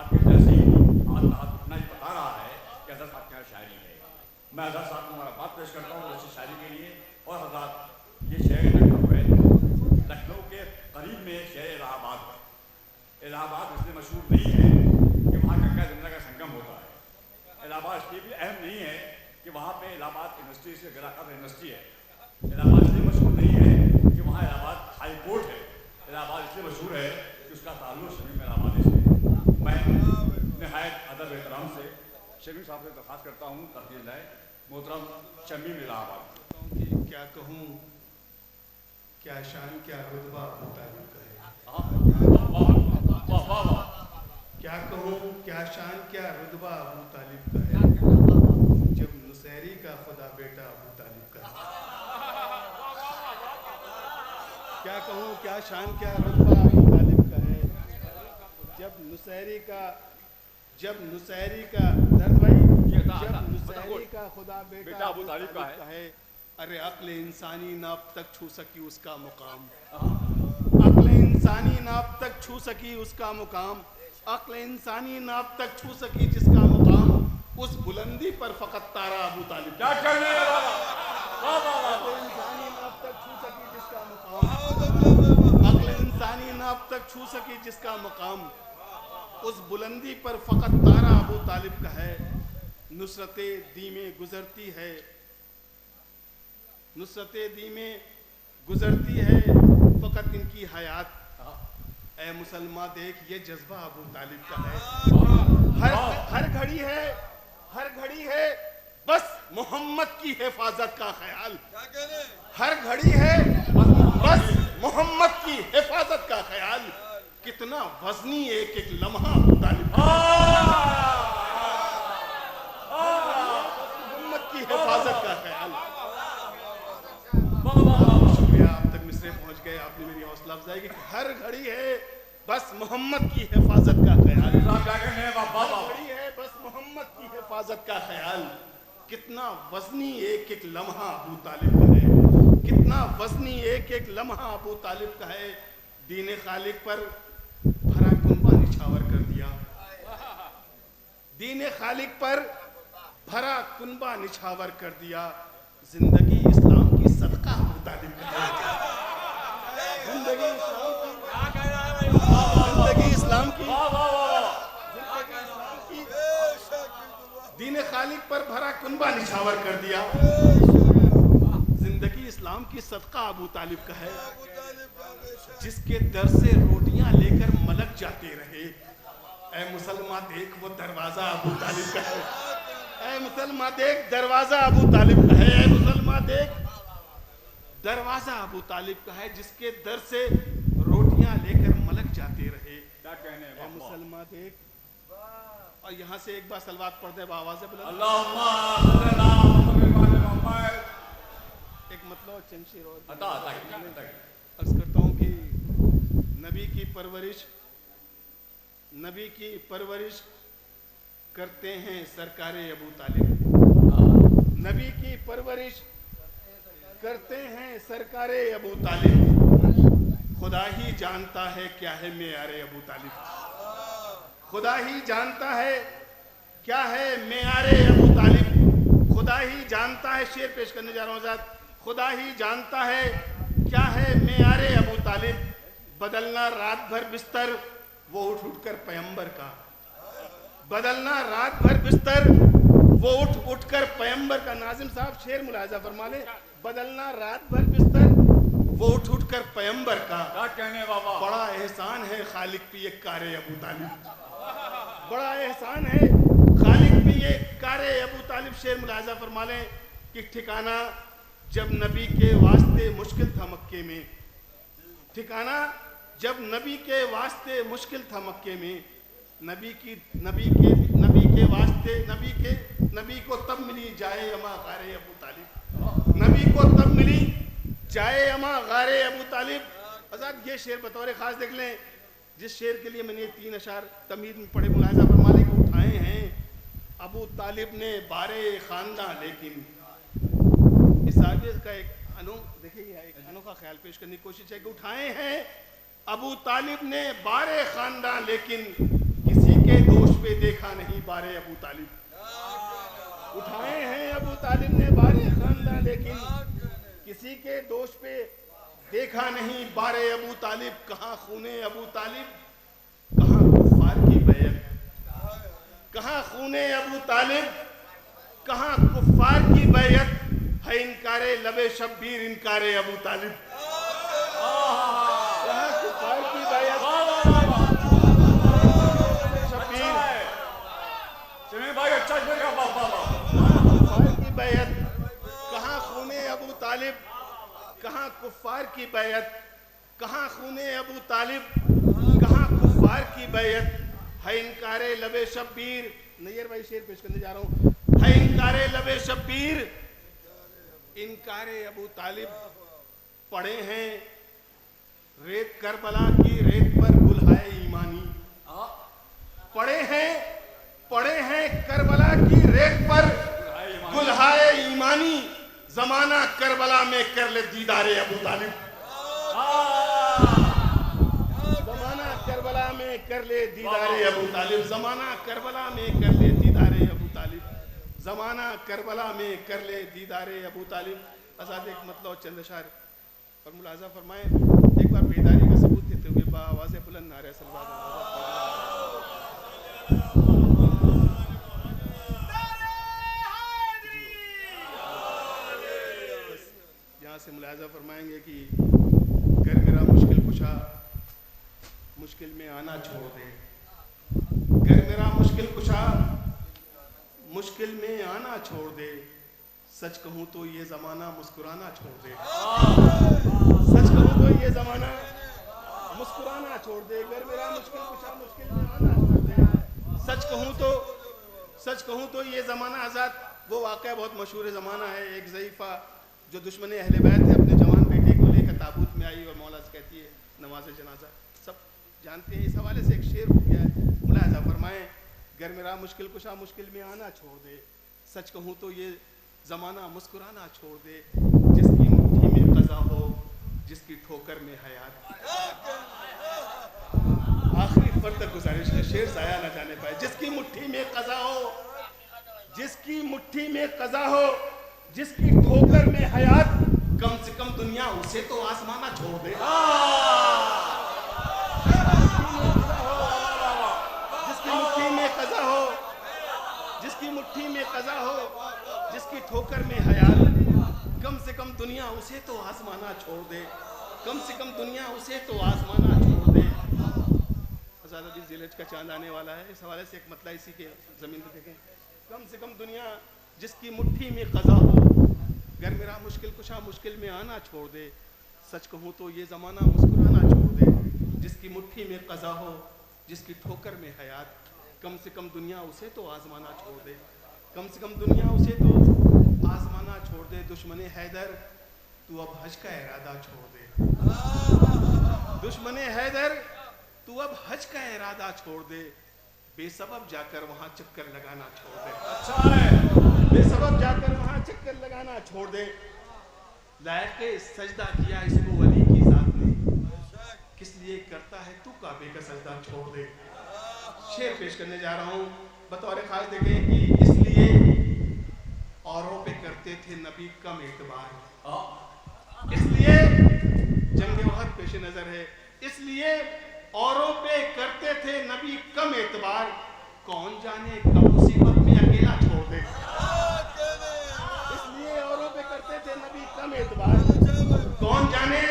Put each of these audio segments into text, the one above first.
आपके जैसे ही हाथ हाथ उठना ही बता रहा है कि हज़रत साहब क्या शायरी है। मैं हज़रत साहब को मुबारकबाद पेश करता हूँ अच्छी शायरी के लिए। और हज़रत ये शहर लखनऊ है, लखनऊ के करीब में शहर इलाहाबाद है। इलाहाबाद इसलिए मशहूर नहीं है कि वहाँ गंगा जमुना का संगम होता है। इलाहाबाद इसलिए भी अहम नहीं है कि वहाँ पे इलाहाबाद यूनिवर्सिटी से गिलाकर यूनिवर्सिटी है। इलाहाबाद इसलिए मशहूर नहीं है कि वहाँ इलाहाबाद हाई कोर्ट है। इलाहाबाद इसलिए मशहूर है कि उसका ताल्लुक शमीम इलाहाबादी से। मैं नहायत अदब एहतराम से शमीम साहब से दरख्वास्त करता हूँ तफसील है मोहतरम शमीम इलाहाबाद। क्या कहूँ, क्या शान, क्या रुतबा अबू तालिब का है। क्या कहूँ, क्या शान, क्या रुतबा अबू तालिब का है, जब नुसैरी का खुदा बेटा अबू तालिब का है। क्या कहूँ, क्या शान, क्या रुतबा अबू तालिब का है, जब नुसैरी का दर्द भाई, जब नुसैरी का खुदा बेटा अबू तालिब का है। अरे अक्ल इंसानी ना अब तक छू सकी उसका मुकाम, अक्ल इंसानी ना अब तक छू सकी उसका मुकाम, अक्ल इंसानी ना अब तक छू सकी जिसका मुकाम, उस बुलंदी पर फकत तारा अबू तालिब। क्या करने अक्ल इंसानी ना अब तक छू सकी जिसका मुकाम, अक्ल इंसानी ना अब तक छू सकी जिसका मुकाम, उस बुलंदी पर फकत तारा अबू तालिब का है। नुसरते दी में गुजरती है, नुसरते दी में गुजरती है फकत इनकी हयात। ए मुसलमान देख ये जज्बा अबू तालिब का है। हर घड़ी है बस मोहम्मद की हिफाजत का ख्याल, हर घड़ी है बस मोहम्मद की हिफाजत का ख्याल, कितना वजनी एक एक लम्हा अबू तालिब, मोहम्मद की हिफाजत का ख्याल। शुक्रिया, आप तक मिसरे पहुंच गए, आपने मेरी हौसला अफजाई की। हर घड़ी है बस मोहम्मद की हिफाजत का ख्याल, हर घड़ी है बस मोहम्मद की हिफाजत का ख्याल, कितना वजनी एक एक लम्हा अबू तालिब का है, कितना वजनी एक एक लम्हा अबू तालिब का है। दीन खालिक पर भरा कुनबा निछावर कर दिया, दीन खालिक पर भरा कुनबा निछावर कर दिया, जिंदगी इस्लाम की सदका अबू तालिब का है, जिंदगी इस्लाम की दीन खालिक पर भरा कुनबा निछावर कर दिया, जिंदगी इस्लाम की सदका अबू तालिब का है, जिसके दर से रोटियां लेकर मलक जाते रहे। ऐ मुसलमान देख वो दरवाजा अबू तालिब का है, ऐ मुसलमान देख दरवाजा अबू तालिब का है, ऐ मुसलमान देख दरवाजा अबू तालिब का है, जिसके दर से रोटियां लेकर मलक जाते रहे। ऐ मुसलमान देख, और यहाँ से एक बार सलवात पढ़ दे आवाज़ बुलंद। एक मतलब चंद शेर और अर्ज करता हूँ कि नबी की परवरिश करते हैं सरकारे अबू तालिब, नबी की परवरिश करते हैं सरकारे अबू तालिब, खुदा ही जानता है क्या है मेयारे अबू तालिब, खुदा ही जानता है क्या है मेयारे अबू तालिब, खुदा ही जानता है, शेर पेश करने जा रहा हूँ आजाद, खुदा ही जानता है क्या है मेयारे अबू तालिब, बदलना रात भर बिस्तर वो उठ उठ कर पैगंबर का, बदलना रात भर बिस्तर वो उठ उठ कर पैगंबर का। नाजिम साहब शेर मुलाजा फरमा ले, बदलना रात भर बिस्तर वो उठ उठ कर पैगंबर का, कहने बाबा बड़ा एहसान है खालिक पे ये कारे अबू तालिब, बड़ा एहसान है खालिक पे ये कारे अबू तालिब। शेर मुलाजा फरमा लें कि ठिकाना जब नबी के वास्ते मुश्किल था मक्के में, ठिकाना जब नबी के वास्ते मुश्किल था मक्के में, नबी को तब मिली जाए अमा गारे अबू तालिब, नबी को तब मिली जाए अमा गारे अबू तालिब। आजाद ये शेर बतौर खास देख लें, जिस शेर के लिए मैंने 3 अशार तमीद में पढ़े मुलाजा फरमाने को उठाए हैं। अबू तालिब ने बारे खानदान, लेकिन इस आगे का एक देखिए एक अनोखा ख्याल पेश करने की कोशिश है कि उठाए हैं अबू तालिब ने बारे खानदान, लेकिन किसी के दोष पे देखा नहीं बारे अबू तालिब। उठाए हैं अबू तालिब ने बारे खानदान, लेकिन किसी के दोष पे देखा नहीं बारे अबू तालिब। कहाँ खूने अबू तालिब, कहाँ कुफ्फार की बैत, कहाँ खूने अबू तालिब, कहाँ कुफ्फार की बैत है। इनकारे लबे शब्बीर, इनकारे अबू तालिब, कहाँ कुफ्फार की बैत शब्बीर, चलिए भाई अच्छा शेर का कुफ्फार की बैत, कहाँ खूने अबू तालिब, कहाँ कुफ्फार की बैत, कहाँ खूने अबू तालिब, कहाँ कुफ्फार की बैत है। इनकारे लबे शब्बीर, नैयर भाई शेर पेश करने जा रहा हूँ। है इनकारे लबे शब्बीर, इनकारे अबू तालिब। पढ़े हैं रेत करबला की रेत पर गुलहाए ईमानी, पढ़े हैं करबला की रेत पर गुलहाए ईमानी। जमाना करबला में कर ले दीदारे अबू तालिब, जमाना करबला में कर ले दीदारे अबू तालिब, जमाना करबला में कर ले दीदारे अबू तालिब, जमाना करबला में कर ले दीदारे अबू तालिब। आजाद एक मतलब चंद अशार और मुलाजा फरमाए। एक बार बेदारी का सबूत देते हुए आवाज़ बुलंद नारे सलवात। यहाँ से मुलाजा फरमाएंगे कि कर मेरा मुश्किल कुशा मुश्किल में आना छोड़ दे, कर मेरा मुश्किल कुशा मुश्किल में आना छोड़ दे। सच कहूँ तो ये ज़माना मुस्कुराना छोड़ दे, सच कहूँ तो ये ज़माना मुस्कुराना छोड़ दे। कर मेरा मुश्किल कुशा मुश्किल में आना छोड़ दे। सच कहूँ तो ये ज़माना आज़ाद। वो वाक़या बहुत मशहूर ज़माना है। एक ज़ईफ़ा जो दुश्मन अहले बैत है अपने जवान बेटे को लेकर ताबूत में आई और मौला से कहती है नमाज जनाजा, सब जानते हैं। इस हवाले से एक शेर हो गया है, मुलाजा फरमाएं। गर मेरा मुश्किल कुशा मुश्किल में आना छोड़ दे, सच कहूँ तो ये ज़माना मुस्कुराना छोड़ दे। जिसकी मुट्ठी में क़ज़ा हो, जिसकी ठोकर में हयात। आखिरी फर्द तक गुजारिश है, शेर ज़ाया ना जाने पाए। जिसकी मुट्ठी में क़ज़ा हो, जिसकी मुट्ठी में क़ज़ा हो, जिसकी ठोकर में हयात, कम से कम दुनिया उसे तो आसमाना छोड़ दे। जिसकी मुट्ठी में क़ज़ा हो, जिसकी मुट्ठी में क़ज़ा हो, जिसकी ठोकर में हयात, कम से कम दुनिया उसे तो आसमाना छोड़ दे, कम से कम दुनिया उसे तो आसमाना छोड़ दे। ज़्यादा भी ज़िलहज का चांद आने वाला है, इस हवाले से एक मतलब इसी के ज़मीन पे देखें। कम से कम दुनिया जिसकी मुट्ठी में क़ज़ा हो, गर मेरा मुश्किल कुशा मुश्किल में आना छोड़ दे। सच कहूँ तो ये ज़माना मुस्कुराना छोड़ दे। जिसकी मुट्ठी में क़ज़ा हो, जिसकी ठोकर में हयात, कम से कम दुनिया उसे तो आज़माना छोड़ दे, कम से कम दुनिया उसे तो आज़माना छोड़ दे। दुश्मन हैदर तू अब हज का इरादा छोड़ दे, दुश्मन हैदर तू अब हज का इरादा छोड़ दे। बेसबब जाकर वहाँ चक्कर लगाना छोड़ दे। अच्छा है, बेसबब जाकर वहाँ चक्कर लगाना छोड़ दे। लायक सजदा किया इसको वली की जात ने, किस लिए करता है तू काबे का सजदा छोड़ दे। शेर पेश करने जा रहा हूँ बतौर खास देखें कि इसलिए औरों पे करते थे नबी कम एतबार, इसलिए जंग वहद पेश नजर है, इसलिए औरों पे करते थे नबी कम एतबार। कौन जाने कब मुसीबत में अकेला छोड़ दे, इसलिए औरों पे करते थे नबी कम एतबार। कौन जाने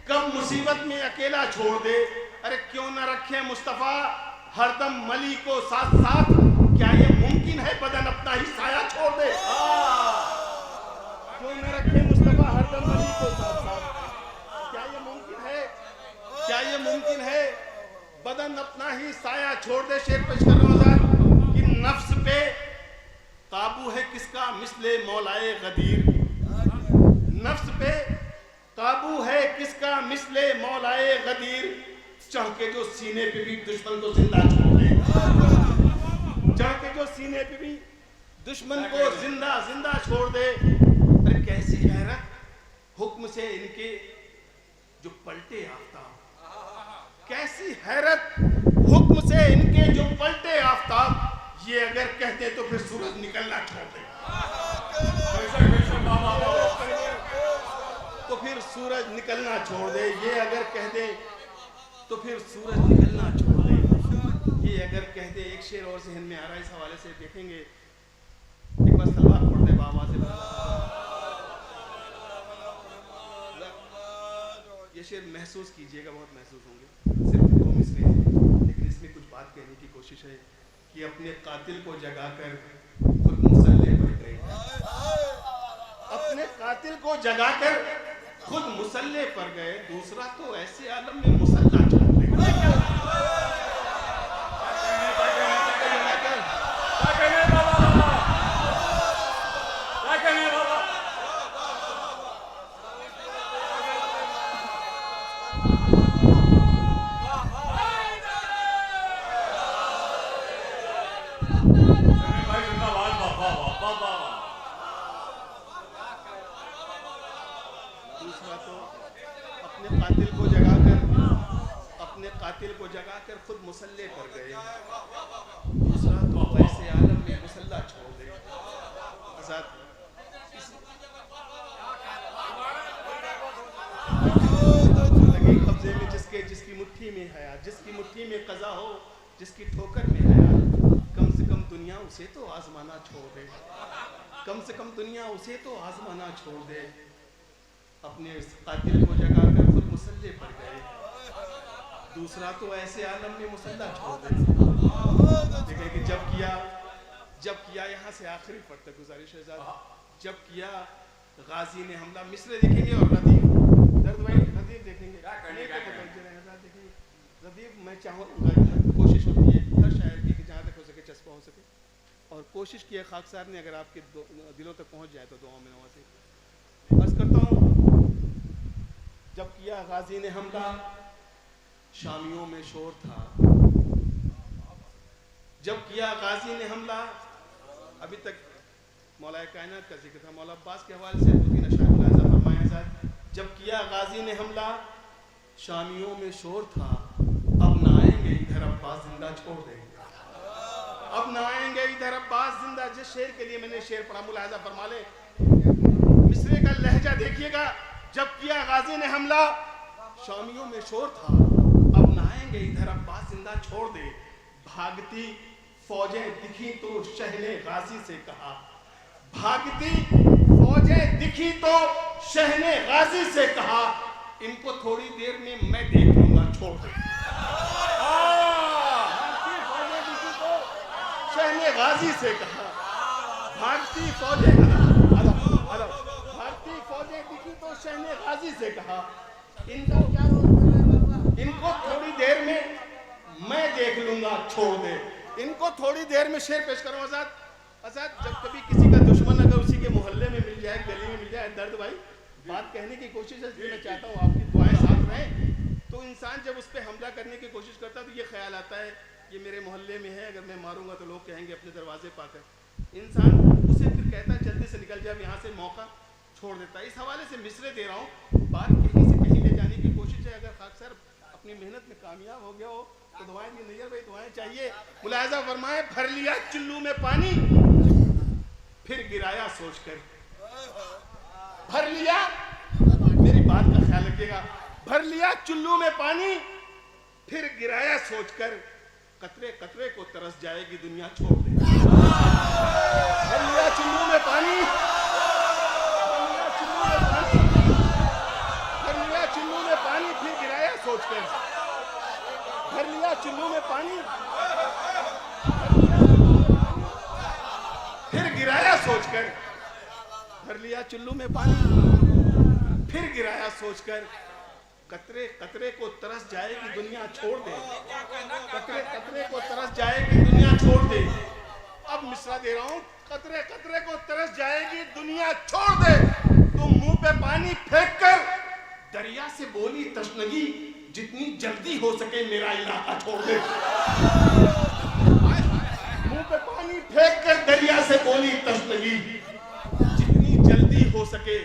कब मुसीबत में अकेला छोड़ दे। अरे क्यों न रखे मुस्तफा हरदम मली को साथ साथ, क्या ये मुमकिन है बदन अपना ही साया छोड़ दे। क्यों न रखे मुस्तफा हरदम मली को साथ साथ, क्या ये मुमकिन है, क्या ये मुमकिन है बदन अपना ही साया छोड़ दे। शेर पेश कर रहा हूं कि नफ्स पे काबू है किसका मिसले मौलाए गदीर, नफ्स पे काबू है किसका मिसले मौलाए गदीर। चढ़ के जो सीने पे भी दुश्मन को जिंदा छोड़ दे, चढ़ के जो सीने पे भी दुश्मन को जिंदा जिंदा छोड़ दे। अरे कैसी हैरत हुक्म से इनके जो पलटे आफ्ताब, कैसी हैरत हुक्म से इनके जो पलटे आफ्ताब। ये अगर कहते तो फिर सूरज निकलना छोड़ दे, कैसे कैसे बाबा तो फिर सूरज निकलना छोड़ दे। ये अगर कह दे तो फिर सूरज निकलना छोड़ दे। ये अगर कह दे, एक शेर और जहन में आ रहा है, इस हवाले से देखेंगे। एक बार सलवात पढ़ दे बाबा से। ये शेर महसूस कीजिएगा, बहुत महसूस होंगे। सिर्फ 2 मिसरे हैं, लेकिन इसमें कुछ बात कहने की कोशिश है कि अपने कातिल को जगाकर खुद मुसल्ले पर गए। अपने कातिल को जगाकर खुद मुसल्ले पर गए, दूसरा तो ऐसे आलम में मुसल्ला छोड़ दे। दूसरा तो अपने कातिल को जगाकर खुद मुसल्ले पर गए, दूसरा तो ऐसे आलम में मुसल्ला छोड़ दे। आजाद लगी कब्जे में जिसकी मुट्ठी में हया, जिसकी मुट्ठी में कज़ा हो, जिसकी ठोकर में हया, कम से कम दुनिया उसे तो आजमाना छोड़ दे, कम से कम दुनिया उसे तो आजमाना छोड़ दे। अपने कातिल को जगाकर खुद मुसल्ले पर गए, दूसरा तो ऐसे आलम में मुसल्ला छोड़ दे। देखें कि जब किया यहाँ से आखिरी पढ़ते गुजारिश है, जब किया गाजी ने हमला। मिसरे देखेंगे और रदीफ, दर्द भाई रदीफ देखेंगे, देखेंगे रदीफ। मैं चाहूँगा, कोशिश होती है हर शायर की कि जहाँ तक हो सके चस्पा हो सके, और कोशिश की है खाकसार ने अगर आपके दिलों तक पहुँच जाए तो दुआओं में नवाज़े। अर्ज़ करता हूँ, जब किया गाजी ने हमला, शामियों में शोर था। जब किया गाजी ने हमला, अभी तक मौलाए कायनात का जिक्र था, मौला अब्बास के हवाले से 2-3 अशआर मुलाहिज़ा फरमाया जाए। जब किया गाजी ने हमला, शामियों में शोर था, अब ना आएंगे इधर अब्बास जिंदा छोड़ देंगे, अब ना आएंगे इधर अब्बास जिंदा। जिस शेर के लिए मैंने शेर पढ़ा, मुलाहिज़ा फरमा ले, मिसरे का लहजा देखिएगा। जब किया गाजी ने हमला, शामियों में शोर था, अब ना आएंगे इधर अब्बास जिंदा छोड़ दे। भागती फौजें दिखी तो शहने गाजी से कहा, भागती फौजें दिखी तो शहने गाजी से कहा, इनको थोड़ी देर में मैं देख लूंगा छोड़ दे। शहने गाजी से कहा, भागती फौजें भागती फौजें दिखी तो शहने गाजी से कहा, इनको थोड़ी देर में मैं देख लूंगा छोड़ दे। इनको थोड़ी देर में शेर पेश करो। आजाद, जब कभी किसी का दुश्मन अगर उसी के मोहल्ले में मिल जाए, गली में मिल जाए, दर्द भाई बात कहने की कोशिश है, मैं चाहता हूँ आपकी दुआएं साथ रहें। तो इंसान जब उस पर हमला करने की कोशिश करता है तो ये ख्याल आता है ये मेरे मोहल्ले में है, अगर मैं मारूंगा तो लोग कहेंगे अपने दरवाजे पाकर। इंसान उसे फिर कहता है जल्दी से निकल जाए, यहाँ से मौका छोड़ देता है। इस हवाले से मिसरे दे रहा हूँ, बात कहीं से कहीं ले जाने की कोशिश है। अगर खाकसर अपनी मेहनत में कामयाब हो गया हो तो दुआएं दी, नैयर भाई दुआएं चाहिए। मुलाहिज़ा फरमाए, भर लिया चुल्लू में पानी फिर गिराया सोचकर, भर लिया, मेरी बात का ख्याल रखिएगा, भर लिया चुल्लू में पानी फिर गिराया सोचकर, कतरे कतरे को तरस जाएगी दुनिया छोड़ दे। भर लिया चुल्लू में पानी, भर लिया चुल्लू में पानी फिर गिराया सोचकर, भर लिया चुल्लू में पानी फिर गिराया सोचकर, भर लिया चुल्लू में पानी फिर गिराया सोचकर, कतरे कतरे को तरस जाएगी दुनिया छोड़ दे, कतरे कतरे को तरस जाएगी दुनिया छोड़ दे। अब मिसरा दे रहा हूं, कतरे कतरे को तरस जाएगी दुनिया छोड़ दे। तो मुंह पे पानी फेंक कर दरिया से बोली तशनगी, जितनी जल्दी हो सके मेरा इलाका छोड़ दे। मुंह पे पानी फेंक कर दरिया से बोली तशनगी, जितनी जल्दी हो सके,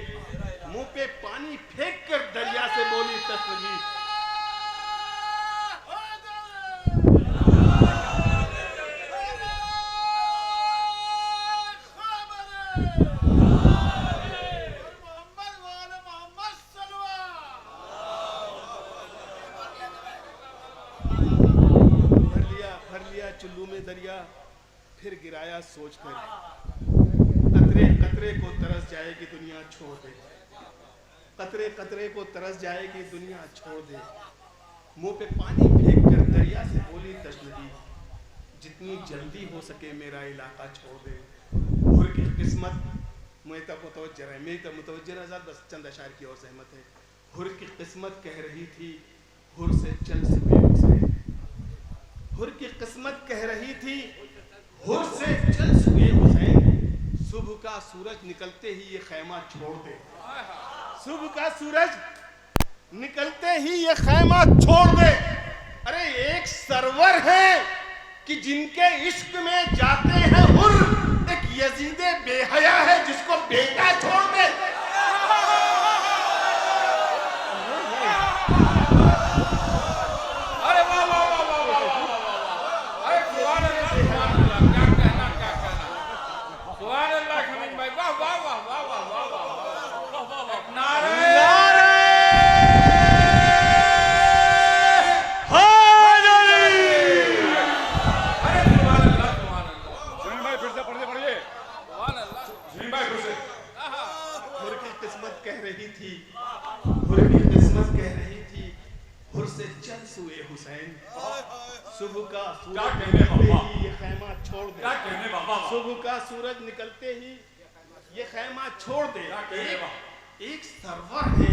मुंह पे पानी फेंक कर दरिया से बोली तशनगी। चुल्लू में दरिया, फिर गिराया सोच कर, कतरे कतरे को तरस जाएगी दुनिया छोड़ दे, कतरे कतरे को तरस जाएगी दुनिया छोड़ दे। मुंह पे पानी फेंक कर दरिया से बोली तजनबी, जितनी जल्दी हो सके मेरा इलाका छोड़ दे। हुर की किस्मत मैं तब मुतवज्जर है, मेरी तब मुतवज्जर आजाद बस चंद अशार की और सहमत है। हुर की किस्मत कह रही थी हुर से चल सुबह हुसैन, हुर की किस्मत कह रही थी हुर से चल सुबह हुसैन। सुबह का सूरज निकलते ही ये खैमा छोड़ दे, सुबह का सूरज निकलते ही ये खैमा छोड़ दे। अरे एक सरवर है कि जिनके इश्क में जाते हैं हुर, एक यजीदे बेहया है जिसको बेटा छोड़ दे। अरे वाह वाह वाह वाह वाह वाह, अरे सुभान अल्लाह, सुभान अल्लाह, क्या कहना क्या कहना, सुभान अल्लाह खमीज भाई, वाह वाह वाह वाह वाह वाह वाह वाह, नारे सुबह का क्या कहने बाबा, ये खैमा छोड़ दे, क्या कहने बाबा, सुबह का सूरज निकलते ही ये खैमा छोड़ दे। क्या कहने बाबा। एक सरवर है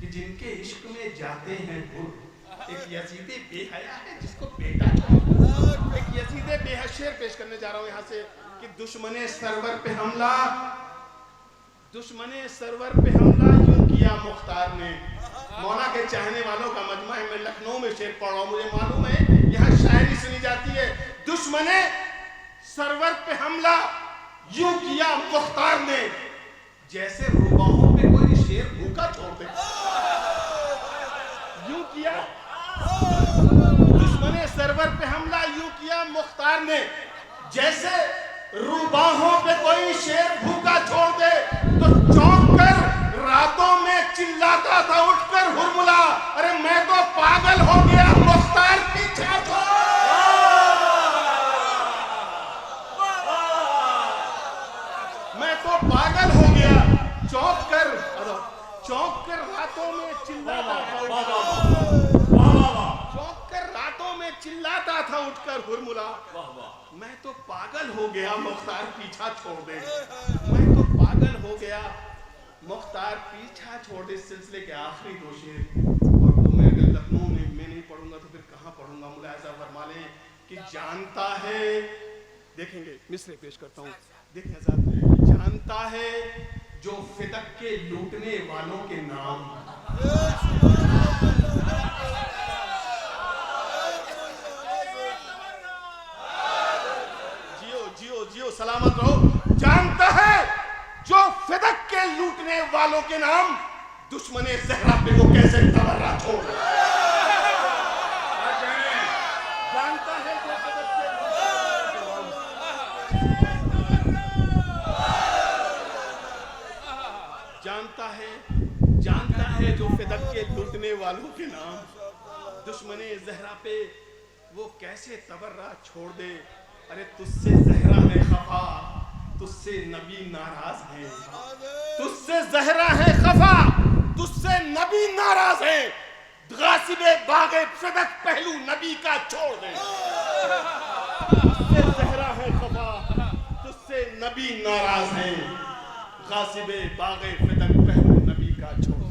कि जिनके इश्क में जाते हैं हुर, एक यजीदे बेहया है जिसको बेटा छोड़। एक यजीदे बेहया शेर पेश करने जा रहा हूं यहां से कि दुश्मने सरवर पे हमला, दुश्मने सरवर पे हमला यूं किया मुख्तार ने। मौला के चाहने वालों का मजमा है, मैं लखनऊ में शेर पढ़ रहा हूं, मुझे मालूम है यहाँ शायरी सुनी जाती है। दुश्मने सरवर पे हमला यूं किया मुख्तार ने, जैसे रुबाहों पे कोई शेर भूखा छोड़ दे। यूं किया दुश्मने सरवर पे हमला यूं किया मुख्तार ने, जैसे रुबाहों पे कोई शेर भूखा छोड़ दे। तो चौंक कर रातों में चिल्लाता था उठकर हुरमुला, अरे मैं तो पागल हो गया मुख्तार पीछा छोड़। मैं तो पागल हो गया, चौंक कर रातों में चिल्लाता था, चौंक कर रातों में चिल्लाता था उठकर हुरमुला, मैं तो पागल हो गया मुख्तार पीछा छोड़ दे। मैं तो पागल हो गया मुख्तार पीछा छोड़ दे। इस सिलसिले के आखिरी दो शेर, और वो मैं अगर लखनऊ में मैं नहीं पढ़ूंगा तो फिर कहाँ पढ़ूंगा। मुलाहिजा फरमा लें कि जानता है, देखेंगे मिसरे पेश करता हूँ, देखें आजाद, जानता है जो फिदक के लूटने वालों के नाम, जियो सलामत रहो। जानता है जो फिदक के लूटने वालों के नाम, दुश्मने ज़हरा पे वो कैसे तबर्रा छोड़। जानता है जो फिदक के जानता है जो फिदक के लूटने वालों के नाम, दुश्मने ज़हरा पे वो कैसे तबर्रा छोड़ दे। अरे तुझसे ज़हरा है खफा, तुझसे नबी नाराज है, तुझसे ज़हरा है खफा, तुझसे नबी नाराज है। गासिबे बागे फिदक पहलू नबी का छोड़ दे। तुझसे ज़हरा है खफा, तुझसे नबी नाराज है, गासिबे बागे फिदक पहलू नबी का छोड़